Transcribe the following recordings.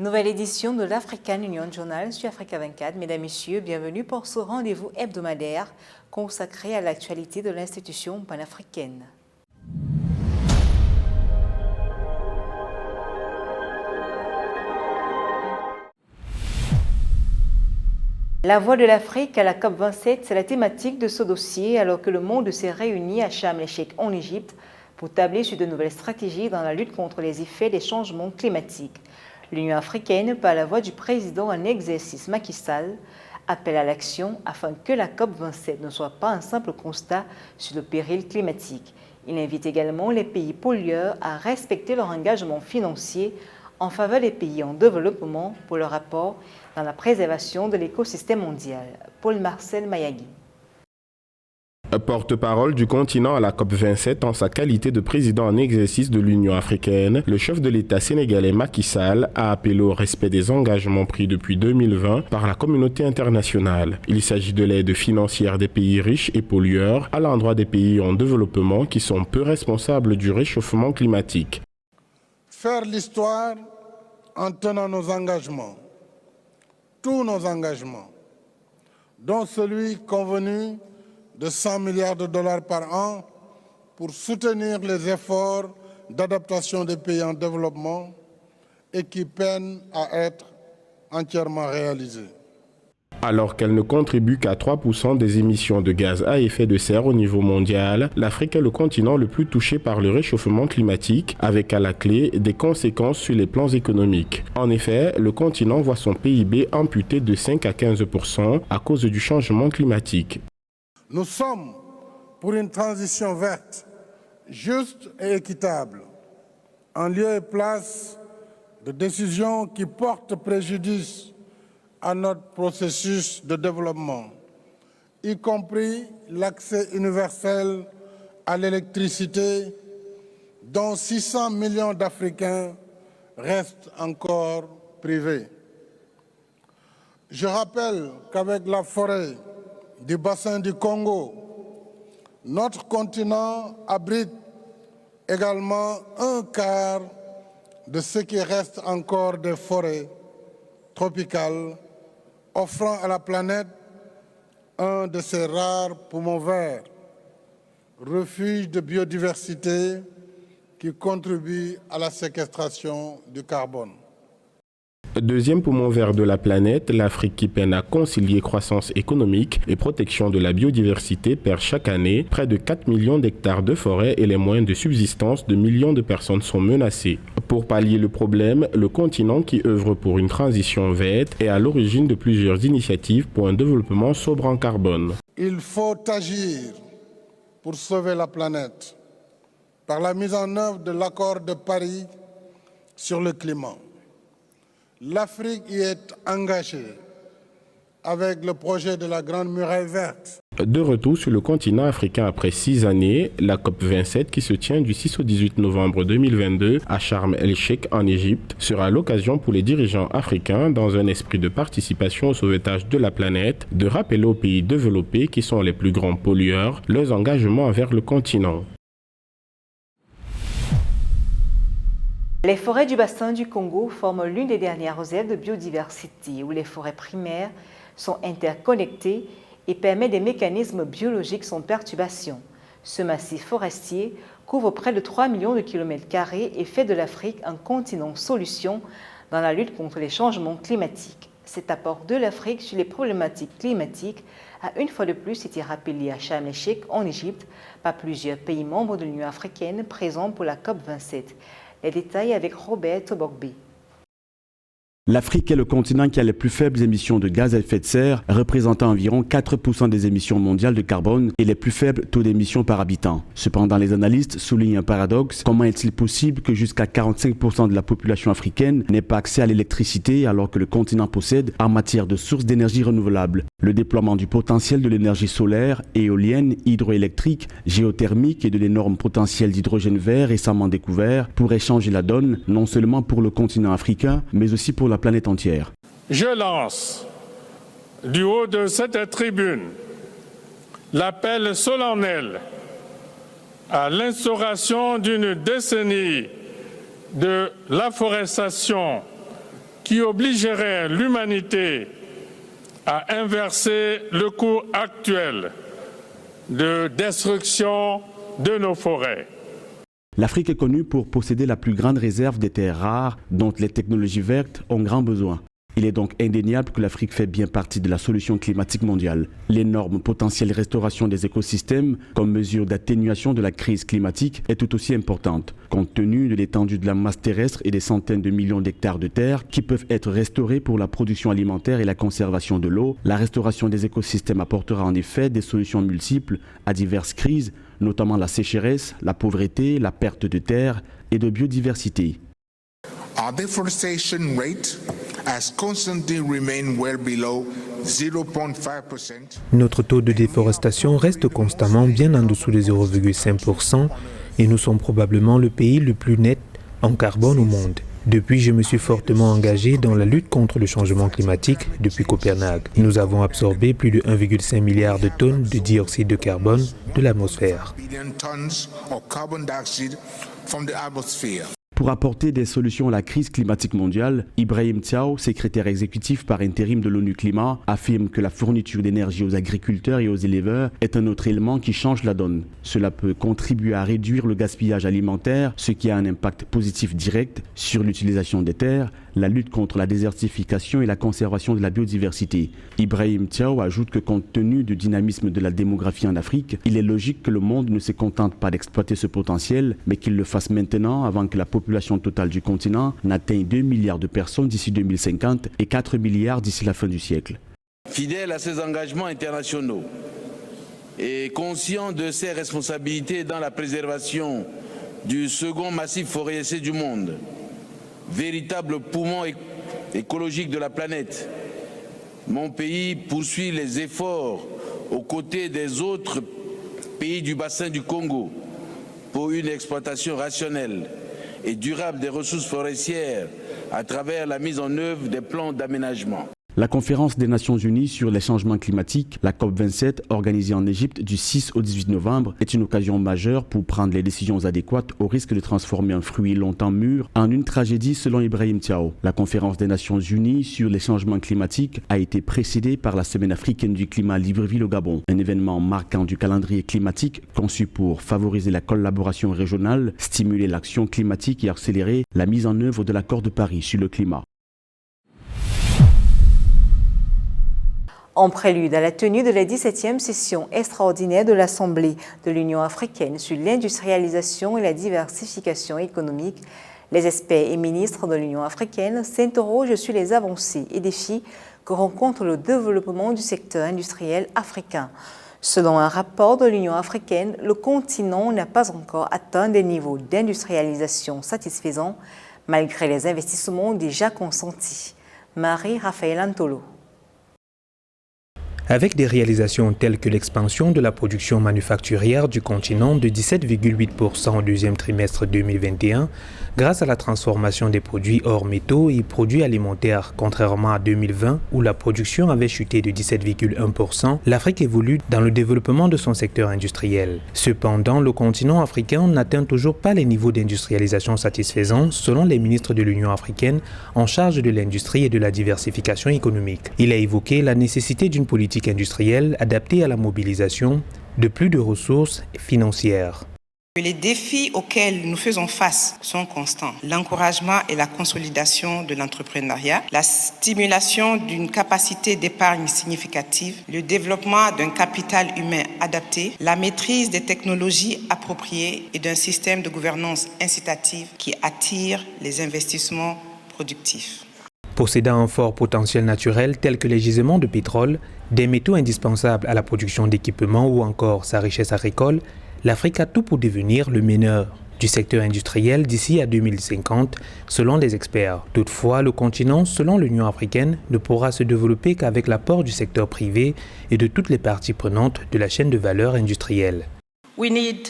Nouvelle édition de l'African Union Journal sur Africa 24. Mesdames, Messieurs, bienvenue pour ce rendez-vous hebdomadaire consacré à l'actualité de l'institution panafricaine. La voix de l'Afrique à la COP27, c'est la thématique de ce dossier alors que le monde s'est réuni à Sharm el-Sheikh en Égypte pour tabler sur de nouvelles stratégies dans la lutte contre les effets des changements climatiques. L'Union africaine, par la voix du président en exercice Macky Sall, appelle à l'action afin que la COP27 ne soit pas un simple constat sur le péril climatique. Il invite également les pays pollueurs à respecter leur engagement financier en faveur des pays en développement pour leur apport dans la préservation de l'écosystème mondial. Paul-Marcel Mayagui. Porte-parole du continent à la COP27 en sa qualité de président en exercice de l'Union africaine, le chef de l'État sénégalais Macky Sall a appelé au respect des engagements pris depuis 2020 par la communauté internationale. Il s'agit de l'aide financière des pays riches et pollueurs à l'endroit des pays en développement qui sont peu responsables du réchauffement climatique. Faire l'histoire en tenant nos engagements, tous nos engagements, dont celui convenu de 100 milliards de dollars par an pour soutenir les efforts d'adaptation des pays en développement et qui peinent à être entièrement réalisés. Alors qu'elle ne contribue qu'à 3% des émissions de gaz à effet de serre au niveau mondial, l'Afrique est le continent le plus touché par le réchauffement climatique, avec à la clé des conséquences sur les plans économiques. En effet, le continent voit son PIB amputé de 5 à 15% à cause du changement climatique. Nous sommes pour une transition verte, juste et équitable, en lieu et place de décisions qui portent préjudice à notre processus de développement, y compris l'accès universel à l'électricité, dont 600 millions d'Africains restent encore privés. Je rappelle qu'avec la forêt du bassin du Congo, notre continent abrite également un quart de ce qui reste encore des forêts tropicales, offrant à la planète un de ses rares poumons verts, refuge de biodiversité qui contribue à la séquestration du carbone. Deuxième poumon vert de la planète, l'Afrique qui peine à concilier croissance économique et protection de la biodiversité perd chaque année près de 4 millions d'hectares de forêt et les moyens de subsistance de millions de personnes sont menacés. Pour pallier le problème, le continent qui œuvre pour une transition verte est à l'origine de plusieurs initiatives pour un développement sobre en carbone. Il faut agir pour sauver la planète par la mise en œuvre de l'accord de Paris sur le climat. L'Afrique y est engagée avec le projet de la Grande Muraille Verte. De retour sur le continent africain après 6 années, la COP27 qui se tient du 6 au 18 novembre 2022 à Sharm el-Sheikh en Égypte sera l'occasion pour les dirigeants africains, dans un esprit de participation au sauvetage de la planète, de rappeler aux pays développés qui sont les plus grands pollueurs leurs engagements envers le continent. Les forêts du bassin du Congo forment l'une des dernières ailes de biodiversité où les forêts primaires sont interconnectées et permettent des mécanismes biologiques sans perturbation. Ce massif forestier couvre près de 3 millions de kilomètres carrés et fait de l'Afrique un continent solution dans la lutte contre les changements climatiques. Cet apport de l'Afrique sur les problématiques climatiques a une fois de plus été rappelé à Sharm el-Sheikh en Égypte par plusieurs pays membres de l'Union africaine présents pour la COP27. Les détails avec Robert Tobogbe. L'Afrique est le continent qui a les plus faibles émissions de gaz à effet de serre, représentant environ 4% des émissions mondiales de carbone et les plus faibles taux d'émissions par habitant. Cependant, les analystes soulignent un paradoxe. Comment est-il possible que jusqu'à 45% de la population africaine n'ait pas accès à l'électricité alors que le continent possède en matière de sources d'énergie renouvelables? Le déploiement du potentiel de l'énergie solaire, éolienne, hydroélectrique, géothermique et de l'énorme potentiel d'hydrogène vert récemment découvert pourrait changer la donne, non seulement pour le continent africain, mais aussi pour la planète entière. Je lance du haut de cette tribune l'appel solennel à l'instauration d'une décennie de l'afforestation qui obligerait l'humanité à inverser le cours actuel de destruction de nos forêts. L'Afrique est connue pour posséder la plus grande réserve des terres rares dont les technologies vertes ont grand besoin. Il est donc indéniable que l'Afrique fait bien partie de la solution climatique mondiale. L'énorme potentiel restauration des écosystèmes comme mesure d'atténuation de la crise climatique est tout aussi importante, compte tenu de l'étendue de la masse terrestre et des centaines de millions d'hectares de terre qui peuvent être restaurés pour la production alimentaire et la conservation de l'eau. La restauration des écosystèmes apportera en effet des solutions multiples à diverses crises, notamment la sécheresse, la pauvreté, la perte de terre et de biodiversité. Our deforestation rate has constantly remained well below 0.5%. Notre taux de déforestation reste constamment bien en dessous de 0,5% et nous sommes probablement le pays le plus net en carbone au monde. Depuis, je me suis fortement engagé dans la lutte contre le changement climatique depuis Copenhague. Nous avons absorbé plus de 1,5 milliard de tonnes de dioxyde de carbone de l'atmosphère. Pour apporter des solutions à la crise climatique mondiale, Ibrahim Thiaw, secrétaire exécutif par intérim de l'ONU Climat, affirme que la fourniture d'énergie aux agriculteurs et aux éleveurs est un autre élément qui change la donne. Cela peut contribuer à réduire le gaspillage alimentaire, ce qui a un impact positif direct sur l'utilisation des terres, la lutte contre la désertification et la conservation de la biodiversité. Ibrahim Thiaw ajoute que compte tenu du dynamisme de la démographie en Afrique, il est logique que le monde ne se contente pas d'exploiter ce potentiel, mais qu'il le fasse maintenant avant que la population totale du continent n'atteigne 2 milliards de personnes d'ici 2050 et 4 milliards d'ici la fin du siècle. Fidèle à ses engagements internationaux et conscient de ses responsabilités dans la préservation du second massif forestier du monde, véritable poumon écologique de la planète, mon pays poursuit les efforts aux côtés des autres pays du bassin du Congo pour une exploitation rationnelle et durable des ressources forestières à travers la mise en œuvre des plans d'aménagement. La conférence des Nations Unies sur les changements climatiques, la COP27, organisée en Égypte du 6 au 18 novembre, est une occasion majeure pour prendre les décisions adéquates au risque de transformer un fruit longtemps mûr en une tragédie selon Ibrahim Thiaw. La conférence des Nations Unies sur les changements climatiques a été précédée par la Semaine africaine du climat à Libreville au Gabon, un événement marquant du calendrier climatique conçu pour favoriser la collaboration régionale, stimuler l'action climatique et accélérer la mise en œuvre de l'accord de Paris sur le climat. En prélude à la tenue de la 17e session extraordinaire de l'Assemblée de l'Union africaine sur l'industrialisation et la diversification économique, les experts et ministres de l'Union africaine s'interrogent sur les avancées et défis que rencontre le développement du secteur industriel africain. Selon un rapport de l'Union africaine, le continent n'a pas encore atteint des niveaux d'industrialisation satisfaisants malgré les investissements déjà consentis. Marie-Raphaël Antolo. Avec des réalisations telles que l'expansion de la production manufacturière du continent de 17,8% au deuxième trimestre 2021, grâce à la transformation des produits hors métaux et produits alimentaires, contrairement à 2020 où la production avait chuté de 17,1%, l'Afrique évolue dans le développement de son secteur industriel. Cependant, le continent africain n'atteint toujours pas les niveaux d'industrialisation satisfaisants selon les ministres de l'Union africaine en charge de l'industrie et de la diversification économique. Il a évoqué la nécessité d'une politique industrielle adaptée à la mobilisation de plus de ressources financières. Les défis auxquels nous faisons face sont constants. L'encouragement et la consolidation de l'entrepreneuriat, la stimulation d'une capacité d'épargne significative, le développement d'un capital humain adapté, la maîtrise des technologies appropriées et d'un système de gouvernance incitative qui attire les investissements productifs. Possédant un fort potentiel naturel tel que les gisements de pétrole, des métaux indispensables à la production d'équipements ou encore sa richesse agricole, l'Afrique a tout pour devenir le meneur du secteur industriel d'ici à 2050, selon les experts. Toutefois, le continent, selon l'Union africaine, ne pourra se développer qu'avec l'apport du secteur privé et de toutes les parties prenantes de la chaîne de valeur industrielle. We need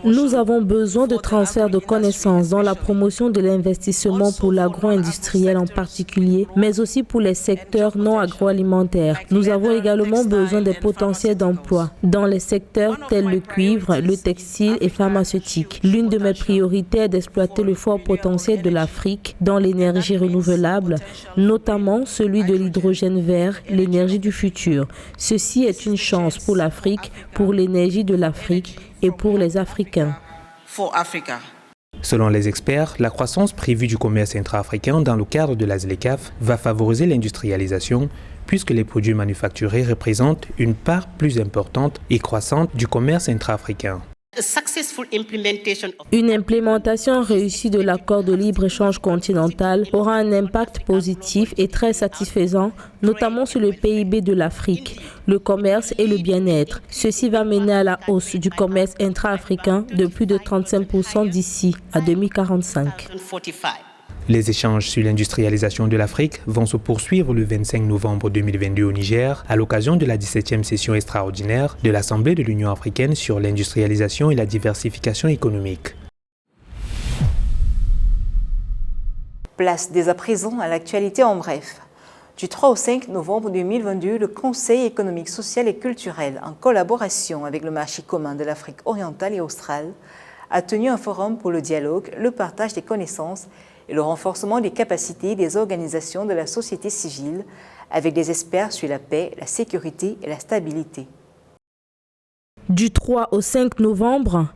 Nous avons besoin de transfert de connaissances dans la promotion de l'investissement pour l'agro-industriel en particulier, mais aussi pour les secteurs non agroalimentaires. Nous avons également besoin des potentiels d'emploi dans les secteurs tels le cuivre, le textile et pharmaceutique. L'une de mes priorités est d'exploiter le fort potentiel de l'Afrique dans l'énergie renouvelable, notamment celui de l'hydrogène vert, l'énergie du futur. Ceci est une chance pour l'Afrique, pour l'énergie de l'Afrique et pour les Africains. Selon les experts, la croissance prévue du commerce intra-africain dans le cadre de la ZLECAf va favoriser l'industrialisation puisque les produits manufacturés représentent une part plus importante et croissante du commerce intra-africain. Une implémentation réussie de l'accord de libre-échange continental aura un impact positif et très satisfaisant, notamment sur le PIB de l'Afrique, le commerce et le bien-être. Ceci va mener à la hausse du commerce intra-africain de plus de 35% d'ici à 2045. Les échanges sur l'industrialisation de l'Afrique vont se poursuivre le 25 novembre 2022 au Niger à l'occasion de la 17e session extraordinaire de l'Assemblée de l'Union africaine sur l'industrialisation et la diversification économique. Place dès à présent à l'actualité en bref. Du 3 au 5 novembre 2022, le Conseil économique, social et culturel, en collaboration avec le marché commun de l'Afrique orientale et australe, a tenu un forum pour le dialogue, le partage des connaissances et le renforcement des capacités des organisations de la société civile avec des experts sur la paix, la sécurité et la stabilité. Du 3 au 5 novembre,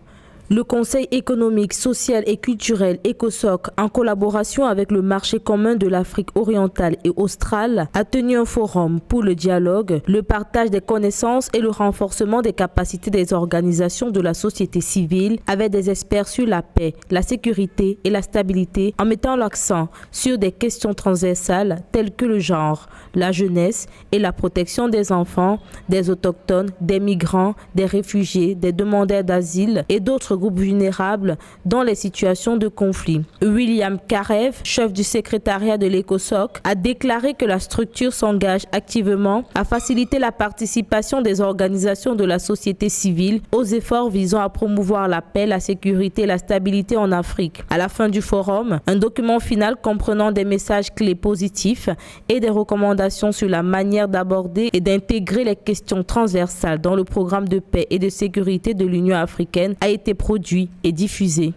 le Conseil économique, social et culturel ECOSOC, en collaboration avec le marché commun de l'Afrique orientale et australe, a tenu un forum pour le dialogue, le partage des connaissances et le renforcement des capacités des organisations de la société civile avec des experts sur la paix, la sécurité et la stabilité en mettant l'accent sur des questions transversales telles que le genre, la jeunesse et la protection des enfants, des autochtones, des migrants, des réfugiés, des demandeurs d'asile et d'autres groupes vulnérables dans les situations de conflit. William Karev, chef du secrétariat de l'ECOSOC, a déclaré que la structure s'engage activement à faciliter la participation des organisations de la société civile aux efforts visant à promouvoir la paix, la sécurité et la stabilité en Afrique. À la fin du forum, un document final comprenant des messages clés positifs et des recommandations sur la manière d'aborder et d'intégrer les questions transversales dans le programme de paix et de sécurité de l'Union africaine a été produit et diffusé.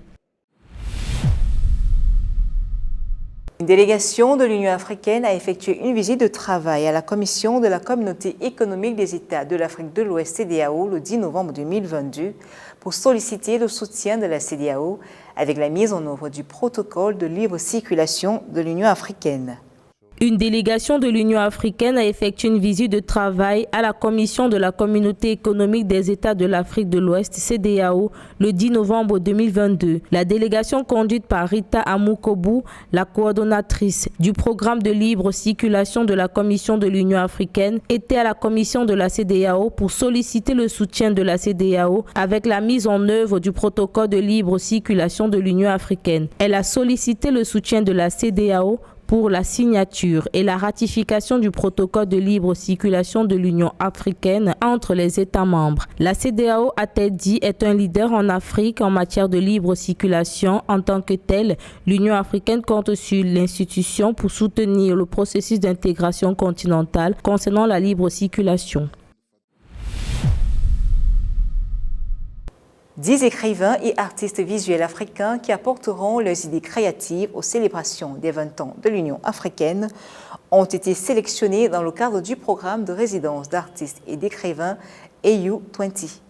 Une délégation de l'Union africaine a effectué une visite de travail à la commission de la Communauté économique des États de l'Afrique de l'Ouest CEDEAO le 10 novembre 2022 pour solliciter le soutien de la CEDEAO avec la mise en œuvre du protocole de libre circulation de l'Union africaine. Une délégation de l'Union africaine a effectué une visite de travail à la commission de la Communauté économique des États de l'Afrique de l'Ouest, CEDEAO, le 10 novembre 2022. La délégation conduite par Rita Amukobu, la coordonnatrice du programme de libre circulation de la Commission de l'Union africaine, était à la commission de la CEDEAO pour solliciter le soutien de la CEDEAO avec la mise en œuvre du protocole de libre circulation de l'Union africaine. Elle a sollicité le soutien de la CEDEAO pour la signature et la ratification du protocole de libre circulation de l'Union africaine entre les États membres. La CEDEAO, a-t-elle dit, est un leader en Afrique en matière de libre circulation. En tant que telle, l'Union africaine compte sur l'institution pour soutenir le processus d'intégration continentale concernant la libre circulation. 10 écrivains et artistes visuels africains qui apporteront leurs idées créatives aux célébrations des 20 ans de l'Union africaine ont été sélectionnés dans le cadre du programme de résidence d'artistes et d'écrivains AU20.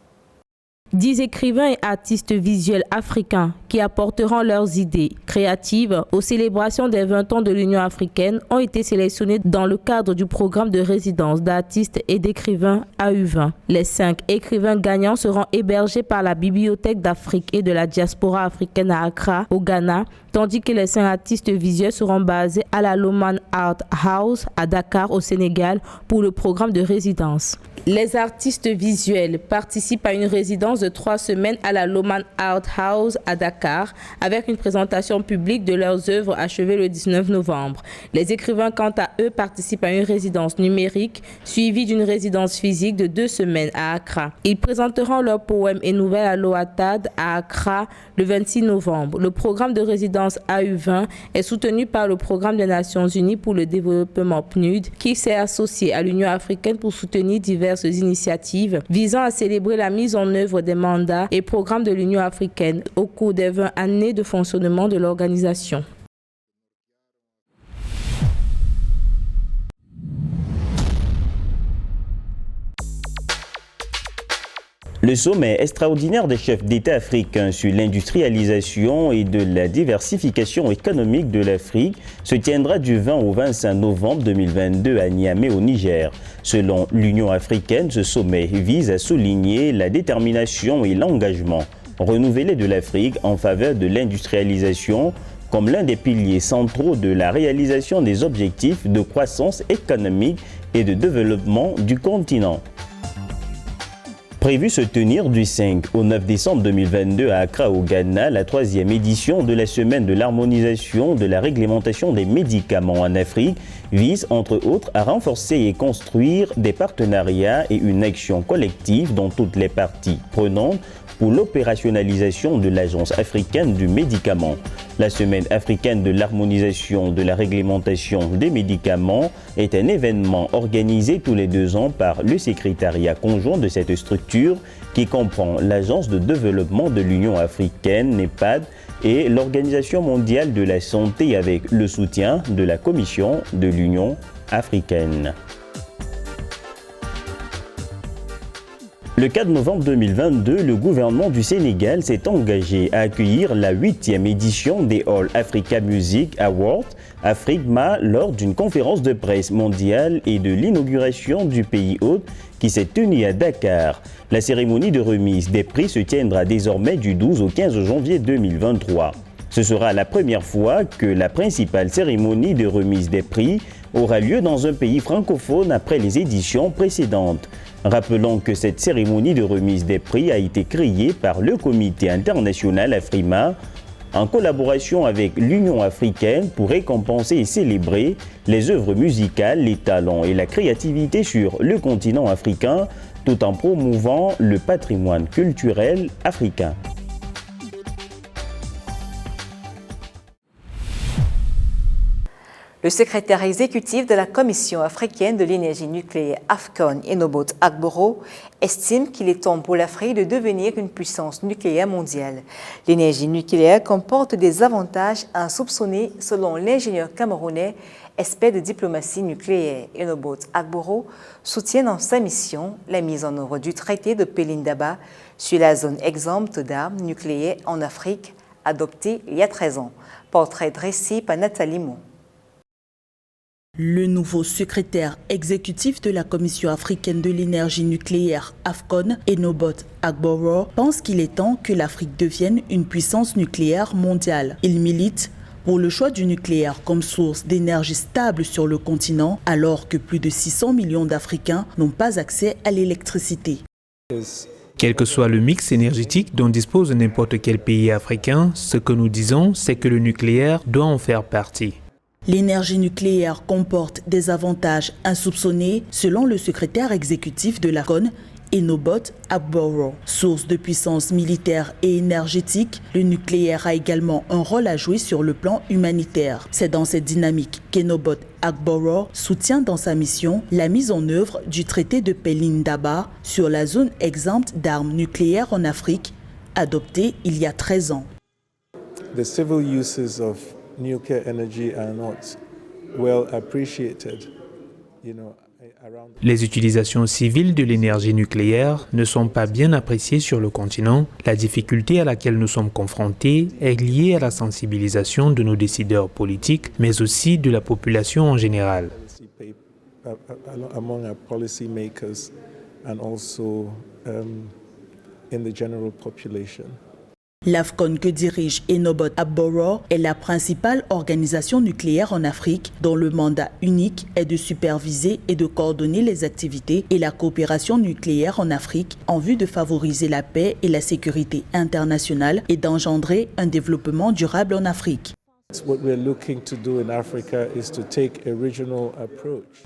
10 écrivains et artistes visuels africains qui apporteront leurs idées créatives aux célébrations des 20 ans de l'Union africaine ont été sélectionnés dans le cadre du programme de résidence d'artistes et d'écrivains AU20. Les 5 écrivains gagnants seront hébergés par la Bibliothèque d'Afrique et de la diaspora africaine à Accra, au Ghana, tandis que les 5 artistes visuels seront basés à la Loman Art House à Dakar, au Sénégal, pour le programme de résidence. Les artistes visuels participent à une résidence de 3 semaines à la Loman Art House à Dakar Dakar avec une présentation publique de leurs œuvres achevées le 19 novembre. Les écrivains, quant à eux, participent à une résidence numérique suivie d'une résidence physique de 2 semaines à Accra. Ils présenteront leurs poèmes et nouvelles à l'OATAD à Accra le 26 novembre. Le programme de résidence AU20 est soutenu par le Programme des Nations Unies pour le développement PNUD qui s'est associé à l'Union africaine pour soutenir diverses initiatives visant à célébrer la mise en œuvre des mandats et programmes de l'Union africaine au cours des 20 années de fonctionnement de l'organisation. Le sommet extraordinaire des chefs d'État africains sur l'industrialisation et de la diversification économique de l'Afrique se tiendra du 20 au 25 novembre 2022 à Niamey au Niger. Selon l'Union africaine, ce sommet vise à souligner la détermination et l'engagement renouvelé de l'Afrique en faveur de l'industrialisation comme l'un des piliers centraux de la réalisation des objectifs de croissance économique et de développement du continent. Prévu se tenir du 5 au 9 décembre 2022 à Accra au Ghana, la 3e édition de la semaine de l'harmonisation de la réglementation des médicaments en Afrique vise entre autres à renforcer et construire des partenariats et une action collective dans toutes les parties prenantes pour l'opérationnalisation de l'Agence africaine du médicament. La Semaine africaine de l'harmonisation de la réglementation des médicaments est un événement organisé tous les 2 ans par le secrétariat conjoint de cette structure qui comprend l'Agence de développement de l'Union africaine, NEPAD, et l'Organisation mondiale de la santé avec le soutien de la Commission de l'Union africaine. Le 4 novembre 2022, le gouvernement du Sénégal s'est engagé à accueillir la 8e édition des All Africa Music Awards Afrique-MA lors d'une conférence de presse mondiale et de l'inauguration du pays hôte qui s'est tenue à Dakar. La cérémonie de remise des prix se tiendra désormais du 12 au 15 janvier 2023. Ce sera la première fois que la principale cérémonie de remise des prix aura lieu dans un pays francophone après les éditions précédentes. Rappelons que cette cérémonie de remise des prix a été créée par le Comité international Afrima en collaboration avec l'Union africaine pour récompenser et célébrer les œuvres musicales, les talents et la créativité sur le continent africain tout en promouvant le patrimoine culturel africain. Le secrétaire exécutif de la Commission africaine de l'énergie nucléaire AFCON, Enobot Agboro, estime qu'il est temps pour l'Afrique de devenir une puissance nucléaire mondiale. L'énergie nucléaire comporte des avantages insoupçonnés selon l'ingénieur camerounais, expert de diplomatie nucléaire. Enobot Agboro soutient dans sa mission la mise en œuvre du traité de Pelindaba sur la zone exempte d'armes nucléaires en Afrique, adopté il y a 13 ans. Portrait dressé par Nathalie Mou. Le nouveau secrétaire exécutif de la Commission africaine de l'énergie nucléaire AFCON, Enobot Agboro, pense qu'il est temps que l'Afrique devienne une puissance nucléaire mondiale. Il milite pour le choix du nucléaire comme source d'énergie stable sur le continent, alors que plus de 600 millions d'Africains n'ont pas accès à l'électricité. Quel que soit le mix énergétique dont dispose n'importe quel pays africain, ce que nous disons, c'est que le nucléaire doit en faire partie. L'énergie nucléaire comporte des avantages insoupçonnés selon le secrétaire exécutif de l'AFCON, Enobot Agboro. Source de puissance militaire et énergétique, le nucléaire a également un rôle à jouer sur le plan humanitaire. C'est dans cette dynamique qu'Enobot Agboro soutient dans sa mission la mise en œuvre du traité de Pelindaba sur la zone exempte d'armes nucléaires en Afrique, adopté il y a 13 ans. The civil uses of nuclear energy are not well appreciated, Les utilisations civiles de l'énergie nucléaire ne sont pas bien appréciées sur le continent. La difficulté à laquelle nous sommes confrontés est liée à la sensibilisation de nos décideurs politiques, mais aussi de la population en général. among our policy makers and also in the general population. L'AFCON que dirige Enobot Agboro est la principale organisation nucléaire en Afrique dont le mandat unique est de superviser et de coordonner les activités et la coopération nucléaire en Afrique en vue de favoriser la paix et la sécurité internationale et d'engendrer un développement durable en Afrique.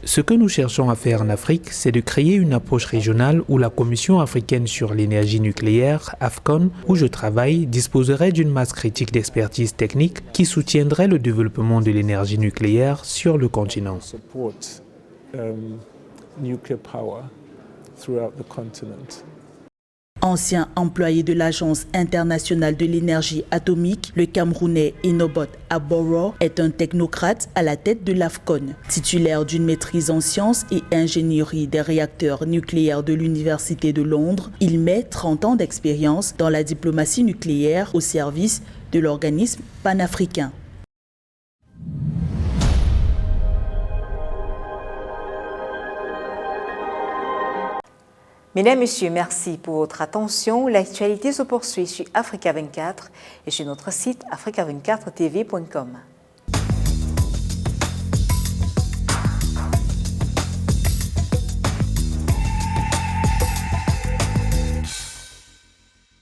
Ce que nous cherchons à faire en Afrique, c'est de créer une approche régionale où la Commission africaine sur l'énergie nucléaire, AFCON, où je travaille, disposerait d'une masse critique d'expertise technique qui soutiendrait le développement de l'énergie nucléaire sur le continent. Ancien employé de l'Agence internationale de l'énergie atomique, le Camerounais Enobot Agboro est un technocrate à la tête de l'AFCON. Titulaire d'une maîtrise en sciences et ingénierie des réacteurs nucléaires de l'Université de Londres, il met 30 ans d'expérience dans la diplomatie nucléaire au service de l'organisme panafricain. Mesdames, Messieurs, merci pour votre attention. L'actualité se poursuit sur Africa 24 et sur notre site africa24tv.com.